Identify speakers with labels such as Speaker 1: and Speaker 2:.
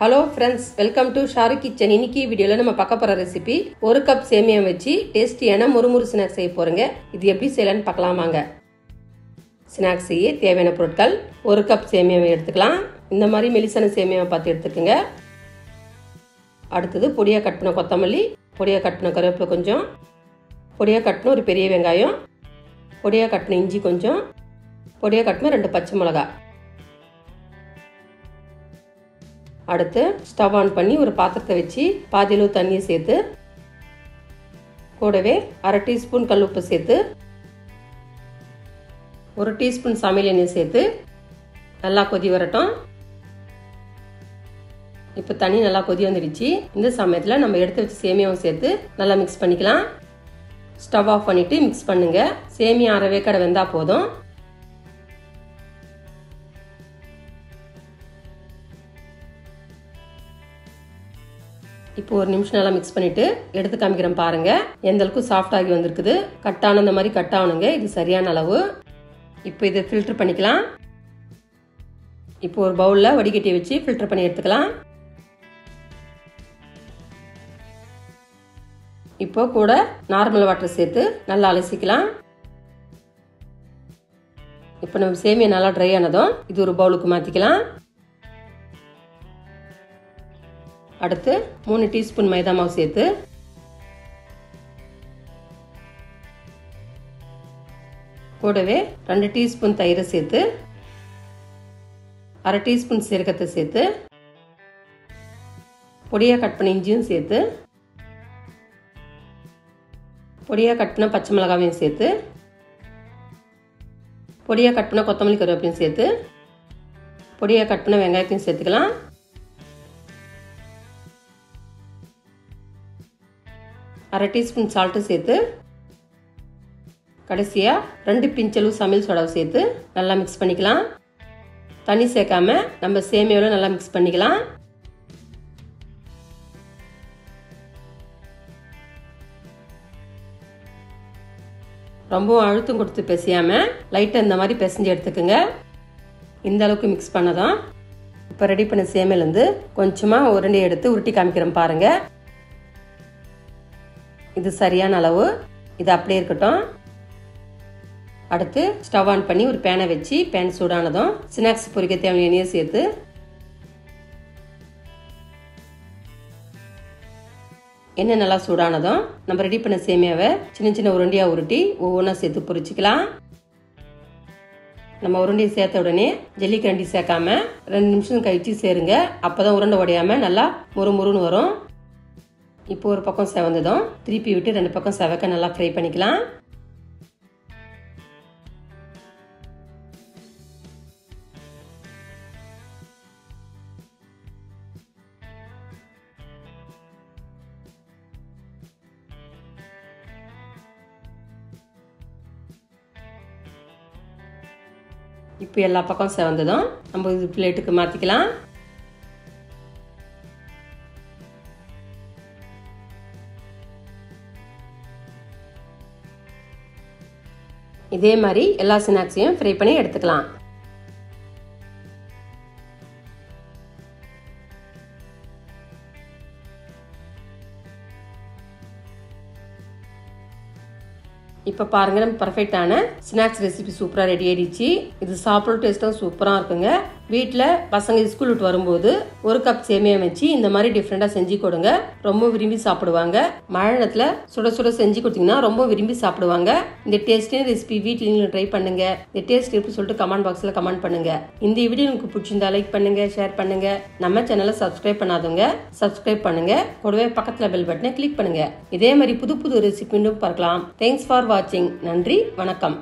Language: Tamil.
Speaker 1: Hello friends, welcome to Sharu kitchen. இன்னைக்கு வீடியோல நம்ம பார்க்க போற ரெசிபி 1 கப் சேமியா வச்சு டேஸ்டியான முறுமுறு ஸ்நாக்ஸ் செய்ய போறோங்க. இது எப்படி செய்யலாம்னு பார்க்கலாமாங்க. ஸ்நாக்ஸ் செய்ய தேவையான பொருட்கள்: 1 கப் சேமியாவை எடுத்துக்கலாம். இந்த மாதிரி மெலிசான சேமியாவை பார்த்து எடுத்துக்கோங்க. அடுத்தது பொடியாக கட் பண்ண கொத்தமல்லி, பொடியாக கட் பண்ண கருவேப்பிலை கொஞ்சம், பொடியாக கட் பண்ண ஒரு பெரிய வெங்காயம், பொடியாக கட் பண்ண இஞ்சி கொஞ்சம், பொடியாக கட் பண்ண 2 பச்சை மிளகாய். அடுத்து ஸ்டவ் ஆன் பண்ணி ஒரு பாத்திரத்தை வச்சு பாதி அளவு தண்ணியை சேர்த்து கூடவே 1/2 டீஸ்பூன் கல் உப்பு சேர்த்து 1 டீஸ்பூன் சமையல் எண்ணெய் சேர்த்து நல்லா கொதி வரட்டும். இப்போ தண்ணி நல்லா கொதி வந்துடுச்சு. இந்த சமயத்தில் நம்ம எடுத்து வச்சு சேமியாவும் சேர்த்து நல்லா மிக்ஸ் பண்ணிக்கலாம். ஸ்டவ் ஆஃப் பண்ணிட்டு மிக்ஸ் பண்ணுங்க. சேமியா அரை வேக்காடு வெந்தா போதும். இப்போ 1 நிமிஷம் நல்லா மிக்ஸ் பண்ணிட்டு எடுத்து காமிக்கிறேன் பாருங்க. எந்த அளவுக்கு சாஃப்ட் ஆகி வந்திருக்குது. கட்டான இந்த மாதிரி கட் ஆகணுங்க. இது சரியான அளவு. இப்போ இதை ஃபில்டர் பண்ணிக்கலாம். இப்போ ஒரு பவுல்ல வடிகட்டி வச்சு ஃபில்டர் பண்ணி எடுத்துக்கலாம். இப்போ கூட நார்மல் வாட்டர் சேர்த்து நல்லா அலசிக்கலாம். இப்போ நம்ம சேமியா நல்லா ட்ரை ஆனதும் இது ஒரு பவுலுக்கு மாத்திக்கலாம். அடுத்து 3 டீஸ்பூன் மைதா மாவு சேர்த்து கூடவே 2 டீஸ்பூன் தயிரை சேர்த்து 1/2 டீஸ்பூன் சீரகத்தை சேர்த்து பொடியாக கட் பண்ண இஞ்சியும் சேர்த்து பொடியாக கட் பண்ண பச்சை மிளகாவையும் சேர்த்து பொடியாக கட் பண்ண கொத்தமல்லி கருவேப்பிலையும் சேர்த்து பொடியாக கட் பண்ண வெங்காயத்தையும் சேர்த்துக்கலாம். அரை டீஸ்பூன் சால்ட்டு சேர்த்து கடைசியாக 2 பிஞ்சளவு சமையல் சோடாவை சேர்த்து நல்லா மிக்ஸ் பண்ணிக்கலாம். தண்ணி சேர்க்காம நம்ம சேமியாவில் நல்லா மிக்ஸ் பண்ணிக்கலாம். ரொம்பவும் அழுத்தம் கொடுத்து பிசையாம லைட்டாக இந்த மாதிரி பிசைஞ்சு எடுத்துக்கோங்க. இந்த அளவுக்கு மிக்ஸ் பண்ணதான் இப்போ ரெடி பண்ண சேமியிலேருந்து கொஞ்சமாக உருண்டை எடுத்து உருட்டி காமிக்கிறேன் பாருங்க. இது சரியான அளவு. இது அப்படியே இருக்கட்டும். அடுத்து ஸ்டவ் ஆன் பண்ணி ஒரு பேனை வச்சு பேன் சூடானதும் ஸ்நாக்ஸ் பொரிக்க தேவையான எண்ணெயை சேர்த்து எண்ணெய் நல்லா சூடானதும் நம்ம ரெடி பண்ண சேமியாவை சின்ன சின்ன உருண்டையா உருட்டி ஒவ்வொன்றா சேர்த்து பொரிச்சுக்கலாம். நம்ம உருண்டையை சேர்த்த உடனே ஜல்லிக்கரண்டி சேர்க்காம 2 நிமிஷம் கழிச்சு சேருங்க. அப்போதான் உருண்டை உடையாம நல்லா முறுமுறுன்னு வரும். இப்போ ஒரு பக்கம் செவந்ததும் திருப்பி விட்டு 2 பக்கம் செவக்க நல்லா ஃப்ரை பண்ணிக்கலாம். இப்போ எல்லா பக்கம் செவந்ததும் நம்ம இது பிளேட்டுக்கு மாத்திக்கலாம். இதே மாதிரி எல்லா ஸ்நாக்ஸையும் ஃப்ரை பண்ணி எடுத்துக்கலாம். இப்போ பாருங்க, நம்ம பர்ஃபெக்டான ஸ்நாக்ஸ் ரெசிபி சூப்பராக ரெடி ஆயிடுச்சு. இது சாப்பிட்ற டேஸ்ட்டும் சூப்பராக இருக்குங்க. வீட்டில் பசங்க ஸ்கூல் விட்டு வரும்போது 1 கப் சேமியா வச்சு இந்த மாதிரி டிஃப்ரெண்டாக செஞ்சு கொடுங்க. ரொம்ப விரும்பி சாப்பிடுவாங்க. மழை நேரத்தில் சுட சுட செஞ்சு கொடுத்தீங்கன்னா ரொம்ப விரும்பி சாப்பிடுவாங்க. இந்த டேஸ்டியான ரெசிபி வீட்டில் நீங்களும் ட்ரை பண்ணுங்க. இந்த டேஸ்ட் எப்படி சொல்லிட்டு கமெண்ட் பாக்ஸில் கமெண்ட் பண்ணுங்க. இந்த வீடியோ உங்களுக்கு பிடிச்சிருந்தா லைக் பண்ணுங்க, ஷேர் பண்ணுங்க. நம்ம சேனலை சப்ஸ்கிரைப் பண்ணாதவங்க சப்ஸ்கிரைப் பண்ணுங்க. கூடவே பக்கத்தில் பெல் பட்டனை கிளிக் பண்ணுங்க. இதே மாதிரி புது புது ரெசிபி பார்க்கலாம். தேங்க்ஸ் ஃபார் வாட்சிங். நன்றி, வணக்கம்.